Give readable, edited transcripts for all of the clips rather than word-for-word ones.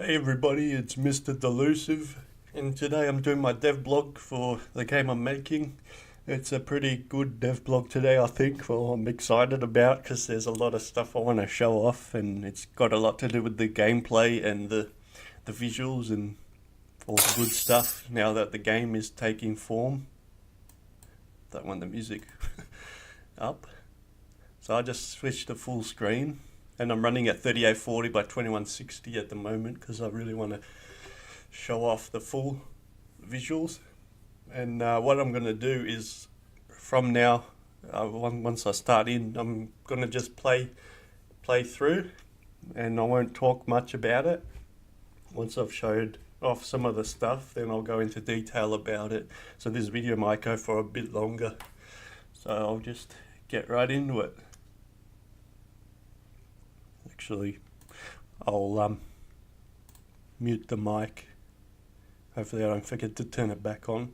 Hey everybody, it's Mr. Delusive, and today I'm doing my devblog for the game I'm making. It's a pretty good devblog today, I think, I'm excited about because there's a lot of stuff I want to show off, and it's got a lot to do with the gameplay and the visuals and all the good stuff now that the game is taking form. Don't want the music up. So I just switched to full screen. And I'm running at 3840 by 2160 at the moment because I really want to show off the full visuals. And what I'm going to do is, from now, once I start in, I'm going to just play through, and I won't talk much about it. Once I've showed off some of the stuff, then I'll go into detail about it. So this video might go for a bit longer. So I'll just get right into it. Actually, I'll mute the mic. Hopefully I don't forget to turn it back on.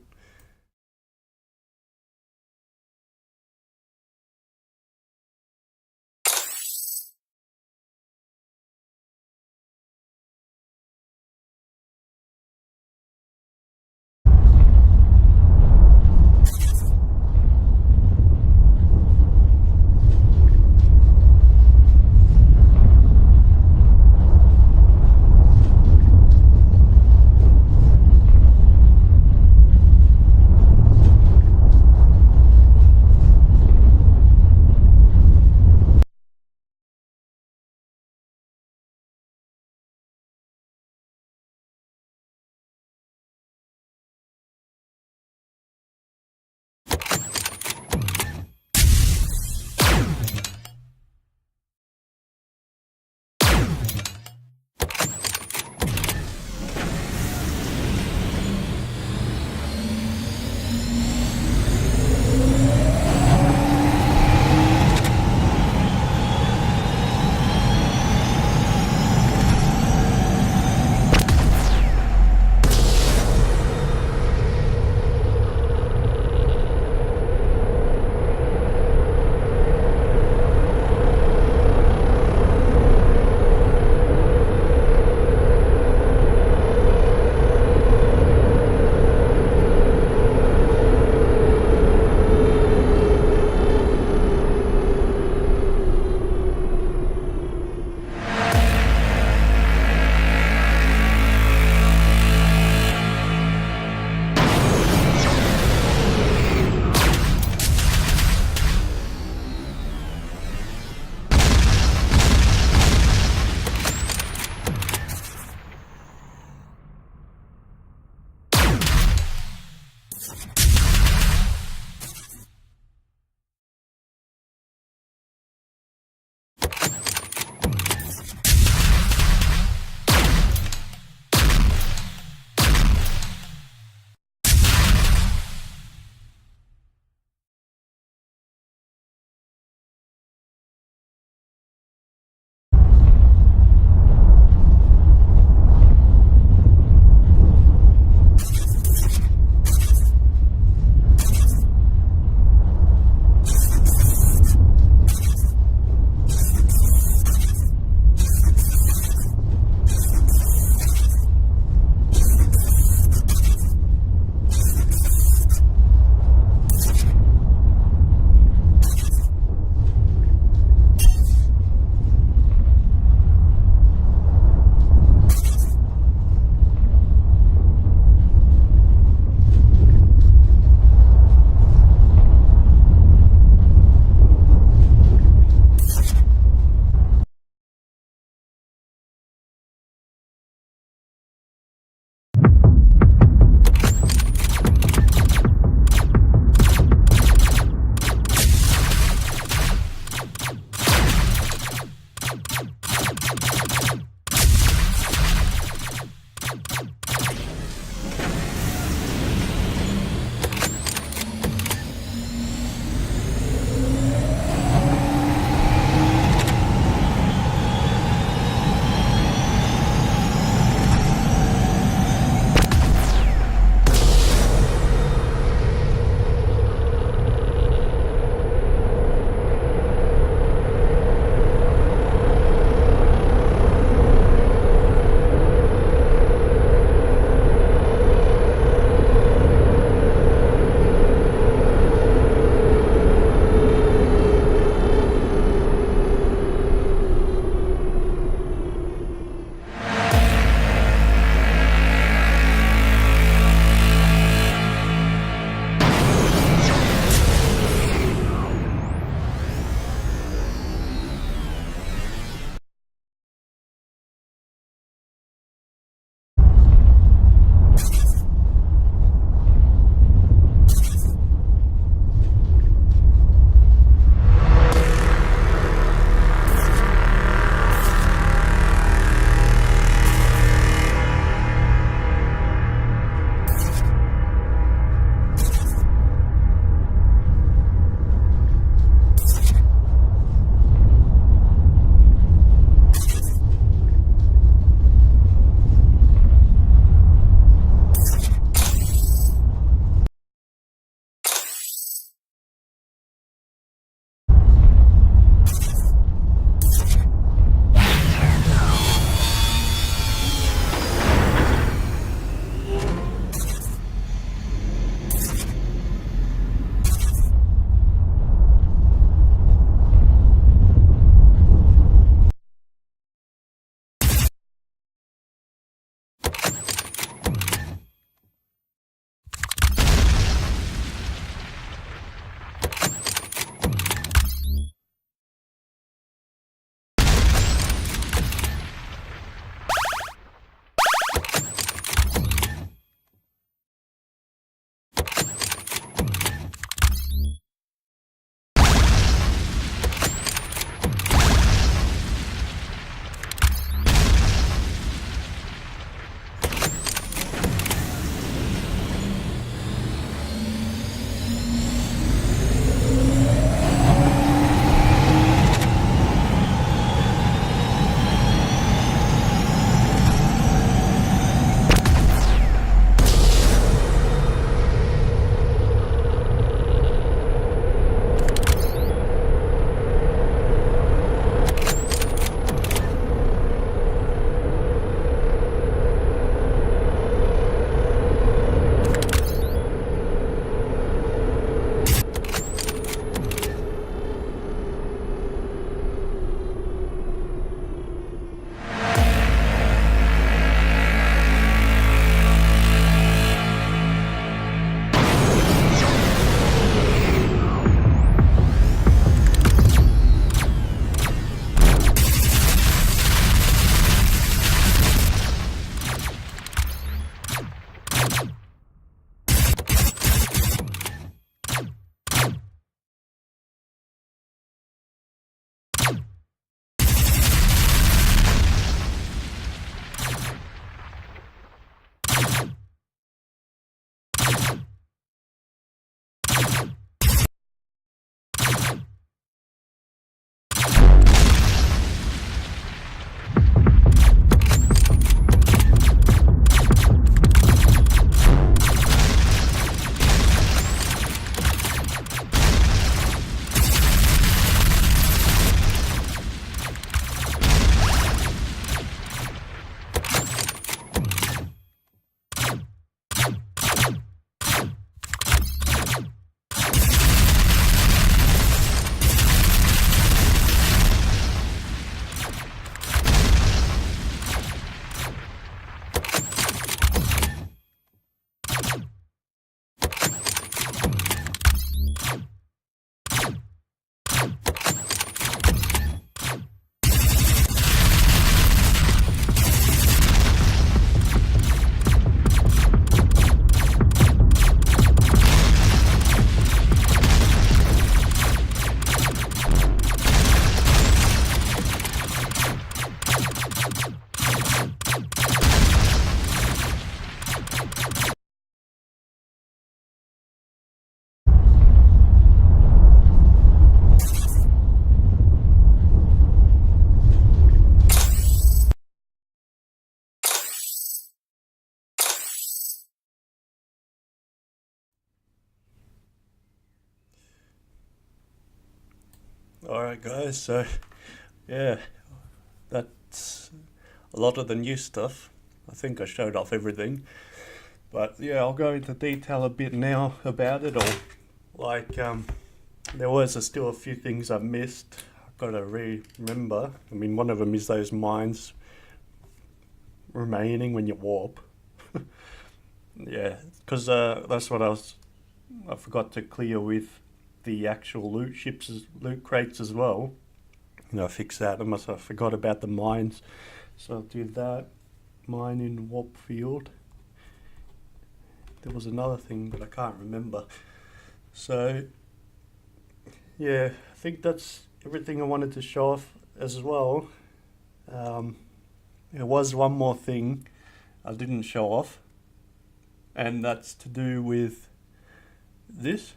Alright guys, so yeah, that's a lot of the new stuff. I think I showed off everything. But yeah, I'll go into detail a bit now about it all. Like, there was still a few things I missed. I've got to remember. I mean, one of them is those mines remaining when you warp. Yeah, because that's what I forgot to clear with the actual loot ships, loot crates as well. You know, fix that. I forgot about the mines. So I'll do that. Mine in warp field. There was another thing, but I can't remember. So, yeah, I think that's everything I wanted to show off as well. There was one more thing I didn't show off, and that's to do with this.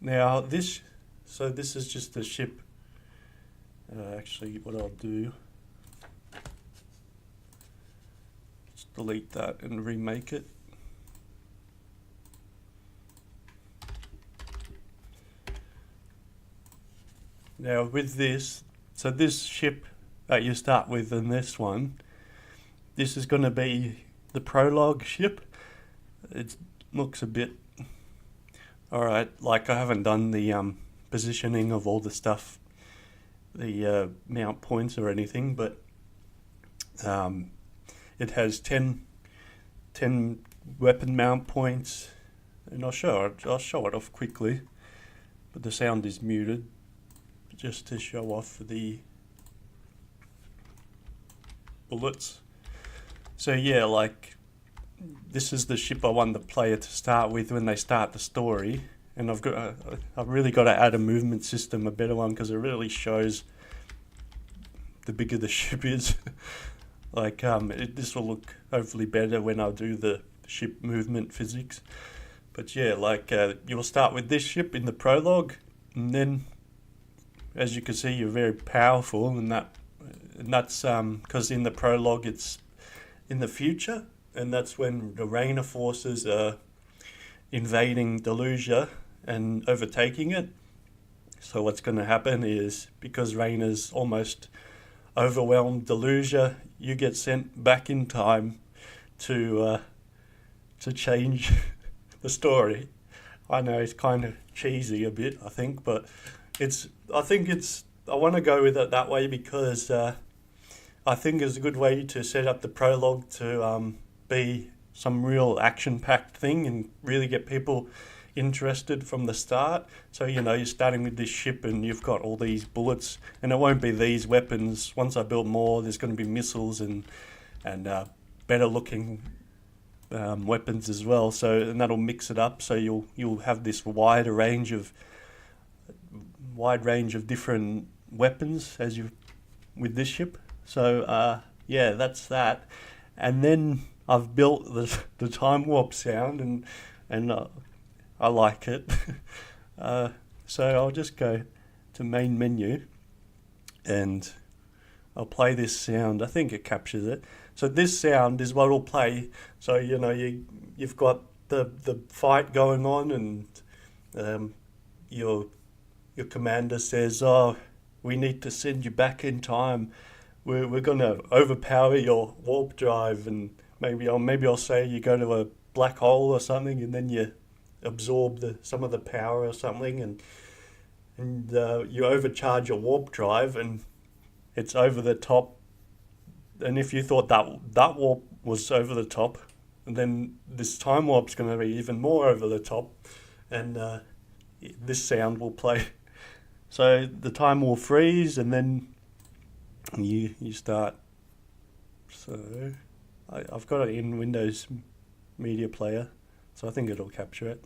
Now, this is just the ship. Actually, what I'll do, just delete that and remake it. Now with this, so this ship that you start with in this one, this is going to be the prologue ship. It looks a bit, alright, like I haven't done the positioning of all the stuff, the mount points or anything, but it has 10 weapon mount points, and I'll show it off quickly, but the sound is muted just to show off the bullets. So yeah, like, this is the ship I want the player to start with when they start the story, and I've really got to add a movement system, a better one, because it really shows the bigger the ship is. Like, this will look hopefully better when I do the ship movement physics. But yeah, like, you will start with this ship in the prologue, and then, as you can see, you're very powerful, and that's because in the prologue it's in the future, and that's when the Rainer forces are invading Delusia and overtaking it. So what's going to happen is, because Rainer's almost overwhelmed Delusia, you get sent back in time to change the story. I know it's kind of cheesy a bit, I think, but I want to go with it that way because I think it's a good way to set up the prologue to be some real action-packed thing and really get people interested from the start. So, you know, you're starting with this ship and you've got all these bullets, and it won't be these weapons. Once I build more, there's going to be missiles and better looking weapons as well. So, and that'll mix it up. So you'll have this wide range of different weapons with this ship. So yeah, that's that. And then I've built the time warp sound, and I like it. So I'll just go to main menu, and I'll play this sound. I think it captures it. So this sound is what will play. So, you know, you've got the fight going on, and your commander says, "Oh, we need to send you back in time. We're going to overpower your warp drive," and maybe I'll say you go to a black hole or something, and then you absorb some of the power or something, and you overcharge your warp drive, and it's over the top. And if you thought that warp was over the top, then this time warp's going to be even more over the top, and this sound will play. So the time will freeze, and then you start. So I've got it in Windows Media Player, so I think it'll capture it.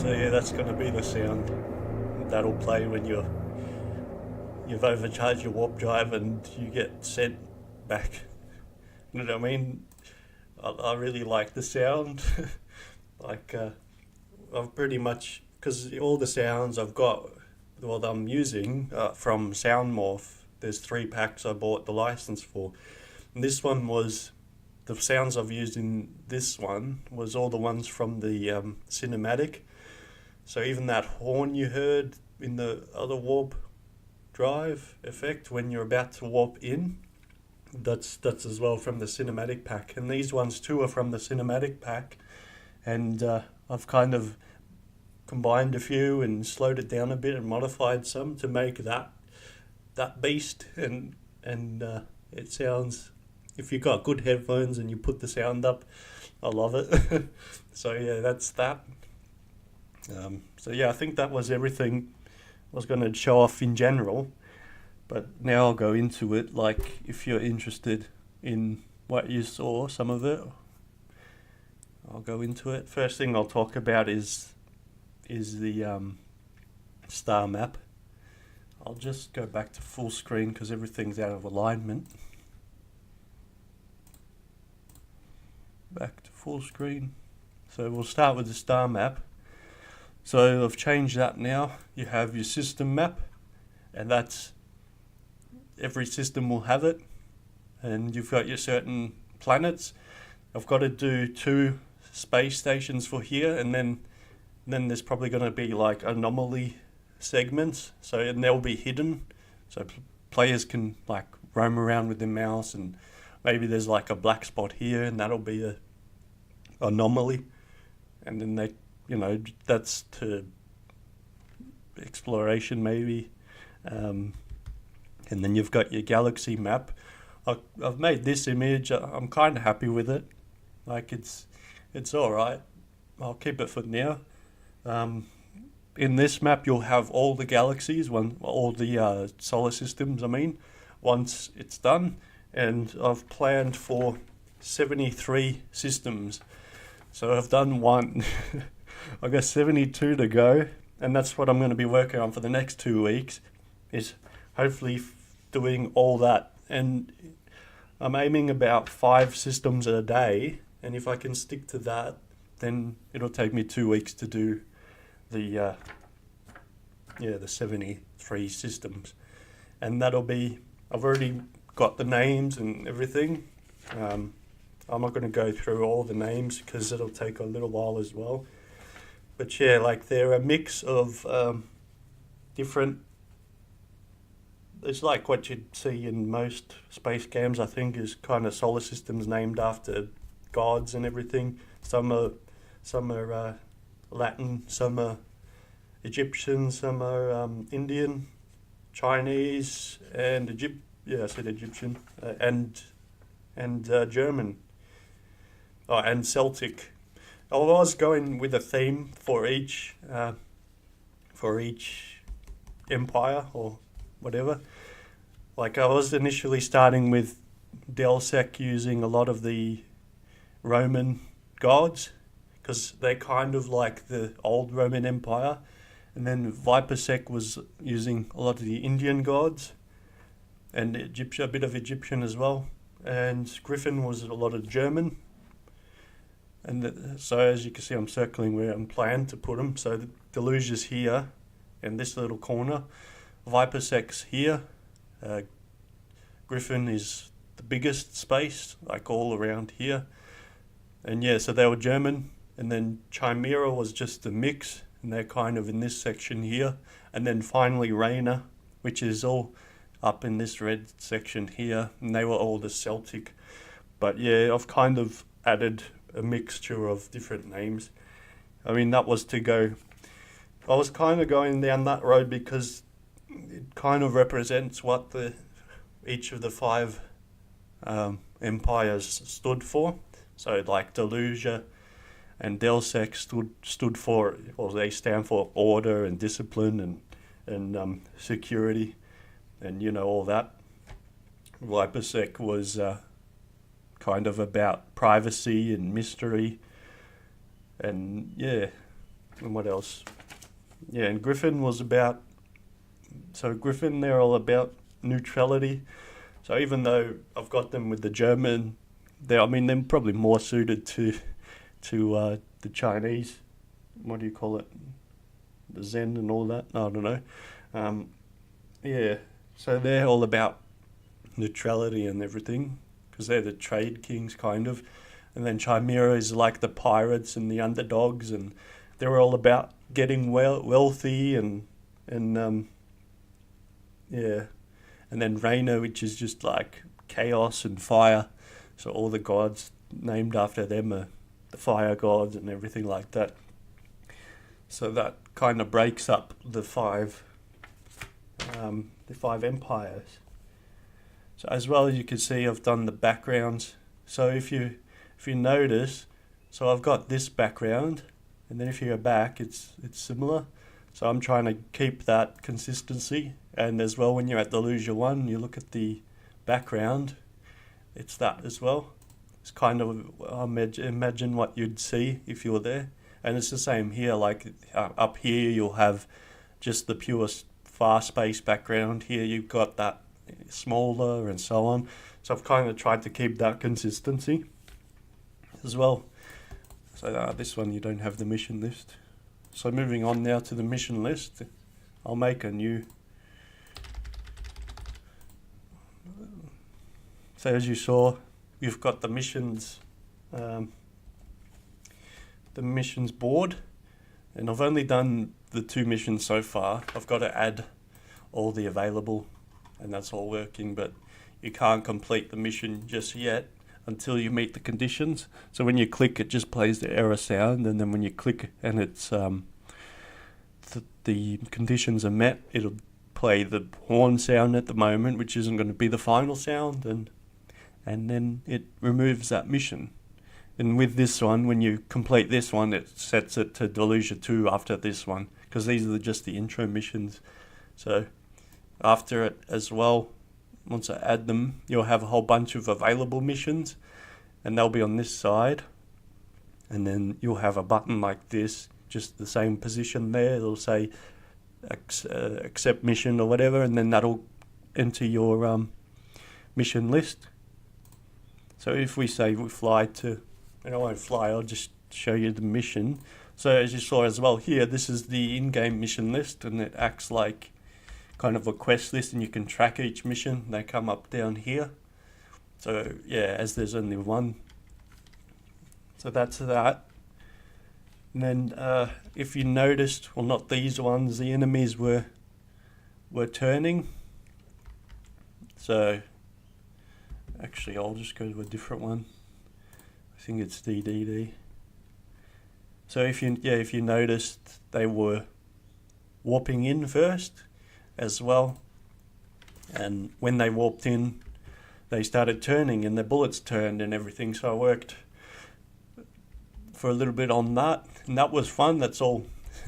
So yeah, that's going to be the sound that'll play when you've overcharged your warp drive and you get sent back. You know what I mean? I really like the sound. like I've pretty much, because all the sounds I've got, well, I'm using from Soundmorph. There's 3 packs I bought the license for. And this one was, the sounds I've used in this one was all the ones from the cinematic. So even that horn you heard in the other warp drive effect when you're about to warp in, that's as well from the cinematic pack. And these ones too are from the cinematic pack. And I've kind of combined a few and slowed it down a bit and modified some to make that beast. And it sounds, if you've got good headphones and you put the sound up, I love it. So yeah, that's that. So yeah, I think that was everything I was going to show off in general. But now I'll go into it, like if you're interested in what you saw, some of it, I'll go into it. First thing I'll talk about is the star map. I'll just go back to full screen because everything's out of alignment. Back to full screen. So we'll start with the star map. So I've changed that now. You have your system map, and that's, every system will have it. And you've got your certain planets. I've got to do 2 space stations for here, and then there's probably going to be like anomaly segments. So, and they'll be hidden. So players can like roam around with their mouse, and maybe there's like a black spot here, and that'll be a anomaly. And then they, you know, that's to exploration maybe. And then you've got your galaxy map. I've made this image. I'm kind of happy with it. Like it's all right. I'll keep it for now. In this map, you'll have all the galaxies, all the solar systems. I mean, once it's done, and I've planned for 73 systems. So I've done 1. I've got 72 to go, and that's what I'm going to be working on for the next 2 weeks. Is hopefully doing all that, and I'm aiming about 5 systems a day, and if I can stick to that, then it'll take me 2 weeks to do the 73 systems. And that'll be, I've already got the names and everything. I'm not going to go through all the names because it'll take a little while as well. But yeah, like they're a mix of different, it's like what you'd see in most space games, I think, is kind of solar systems named after gods and everything. Some are Latin, some are Egyptian, some are Indian, Chinese, and Egyptian, and German, and Celtic. I was going with a theme for each empire or whatever. Like I was initially starting with Delsec using a lot of the Roman gods because they're kind of like the old Roman Empire, and then Vipersec was using a lot of the Indian gods and Egyptian, a bit of Egyptian as well, and Griffin was a lot of German. And so as you can see, I'm circling where I'm planned to put them. So the Delusia's here in this little corner. Vipersec's here. Griffin is the biggest space, like all around here. And yeah, so they were German. And then Chimera was just a mix, and they're kind of in this section here. And then finally Raina, which is all up in this red section here. And they were all the Celtic. But yeah, I've kind of added a mixture of different names. I mean, that was to go, I was kind of going down that road because it kind of represents what each of the 5 empires stood for. So like Delusia and Delsec stood for, well, they stand for order and discipline and security, and you know, all that. Vipersec was kind of about privacy and mystery, and yeah, And what else? Yeah, and Griffin was about, so Griffin, they're all about neutrality. So even though I've got them with the German, they're probably more suited to the Chinese. What do you call it? The Zen and all that. I don't know. Yeah, so they're all about neutrality and everything because they're the trade kings kind of. And then Chimera is like the pirates and the underdogs, and they're all about getting wealthy and yeah. And then Reina, which is just like chaos and fire. So all the gods named after them are the fire gods and everything like that. So that kind of breaks up the five empires. So as well as you can see, I've done the backgrounds. So if you notice, so I've got this background, and then if you go back, it's similar. So I'm trying to keep that consistency. And as well, when you're at Delusia 1, you look at the background, it's that as well. It's kind of, imagine what you'd see if you were there. And it's the same here, like up here you'll have just the pure far space background. Here you've got that smaller and so on. So I've kind of tried to keep that consistency as well. So this one you don't have the mission list. So moving on now to the mission list, I'll make a new. So as you saw, you've got the missions board, and I've only done the 2 missions so far. I've got to add all the available, and that's all working, but you can't complete the mission just yet until you meet the conditions. So when you click, it just plays the error sound, and then when you click and it's the conditions are met, it'll play the horn sound at the moment, which isn't going to be the final sound, and then it removes that mission. And with this one, when you complete this one, it sets it to Delusia 2 after this one, because these are just the intro missions. So after it as well, once I add them, you'll have a whole bunch of available missions, and they'll be on this side. And then you'll have a button like this, just the same position there. It'll say accept mission or whatever, and then that'll enter your mission list. So if we say we fly to, and I won't fly, I'll just show you the mission. So as you saw as well here, this is the in-game mission list, and it acts like kind of a quest list, and you can track each mission. They come up down here. So yeah, as there's only one. So that's that. And then if you noticed, well, not these ones, the enemies were turning. So actually I'll just go to a different one. I think it's DDD. So if you noticed, they were warping in first as well, and when they warped in, they started turning and their bullets turned and everything. So I worked for a little bit on that, and that was fun. That's all.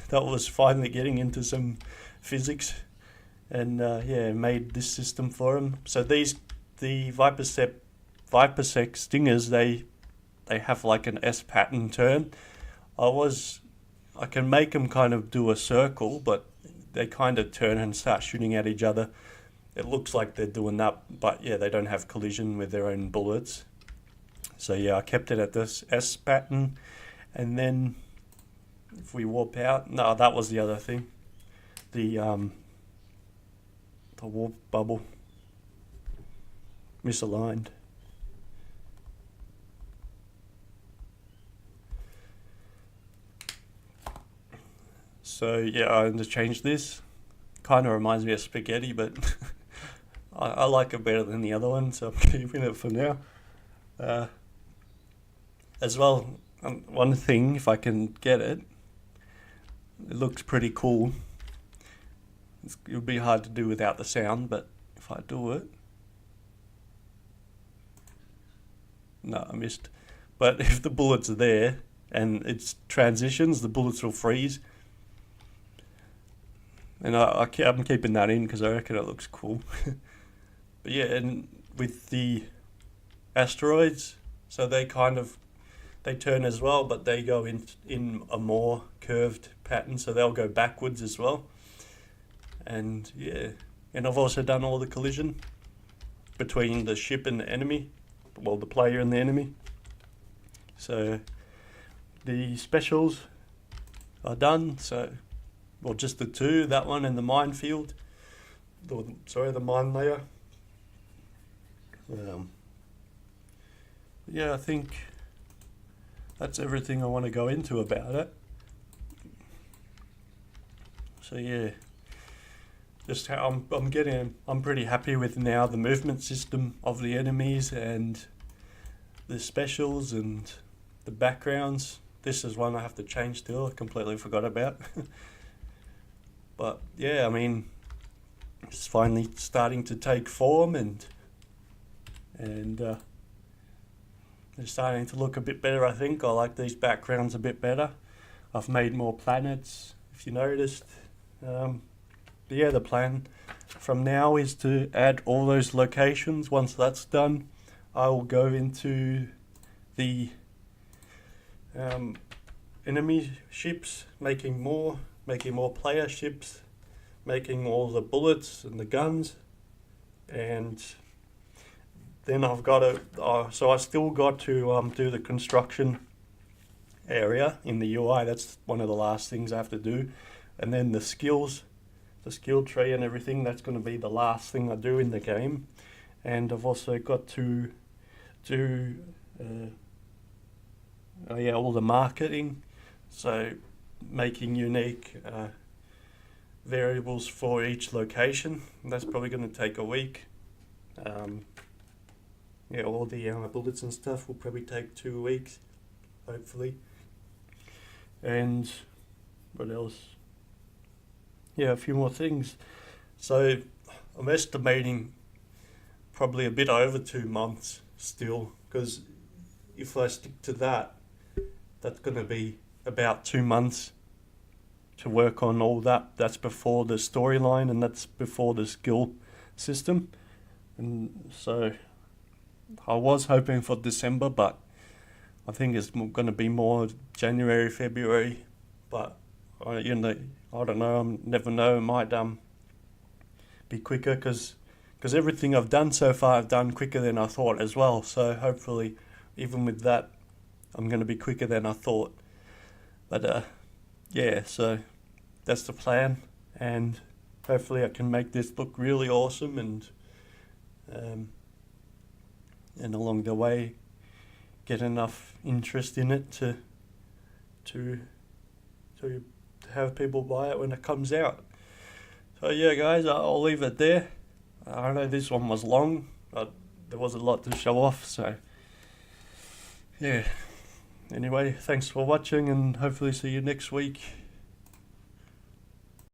That was finally getting into some physics, and yeah, made this system for them. So the Vipersec stingers, they have like an S pattern turn. I can make them kind of do a circle, but they kind of turn and start shooting at each other. It looks like they're doing that, but yeah, they don't have collision with their own bullets. So yeah, I kept it at this S pattern, and then if we warp out, no, that was the other thing, the warp bubble misaligned. So yeah, I interchanged this. Kind of reminds me of spaghetti, but I like it better than the other one, so I'm keeping it for now. As well, one thing, if I can get it, it looks pretty cool. It would be hard to do without the sound, but if I do it, no, I missed. But if the bullets are there and it's transitions, the bullets will freeze. And I'm keeping that in because I reckon it looks cool. But yeah, and with the asteroids, so they kind of, they turn as well, but they go in a more curved pattern, so they'll go backwards as well. And yeah, and I've also done all the collision between the ship and the enemy, well, the player and the enemy. So the specials are done, so, well, just the two, that one and the minefield, the mine layer. Yeah, I think that's everything I want to go into about it. So yeah, just how I'm pretty happy with now the movement system of the enemies and the specials and the backgrounds. This is one I have to change still, I completely forgot about. But yeah, I mean, it's finally starting to take form, and it's starting to look a bit better, I think. I like these backgrounds a bit better. I've made more planets, if you noticed. But yeah, the plan from now is to add all those locations. Once that's done, I will go into the enemy ships, making more player ships, making all the bullets and the guns, and then I've got to, so I still got to do the construction area in the UI. That's one of the last things I have to do. And then the skills, the skill tree and everything, that's going to be the last thing I do in the game. And I've also got to do all the marketing, so making unique variables for each location. That's probably going to take a week. Yeah, all the bullets and stuff will probably take 2 weeks, hopefully. And what else? Yeah, a few more things. So I'm estimating probably a bit over 2 months still, because if I stick to that, that's going to be about 2 months to work on all that. That's before the storyline, and that's before the skill system. And so I was hoping for December, but I think it's going to be more January, February. But I don't know. I never know. It might be quicker, because everything I've done so far, I've done quicker than I thought as well. So hopefully, even with that, I'm going to be quicker than I thought. But yeah, so that's the plan, and hopefully I can make this look really awesome, and along the way get enough interest in it to have people buy it when it comes out. So yeah, guys, I'll leave it there. I know this one was long, but there was a lot to show off, so yeah. Anyway, thanks for watching, and hopefully see you next week.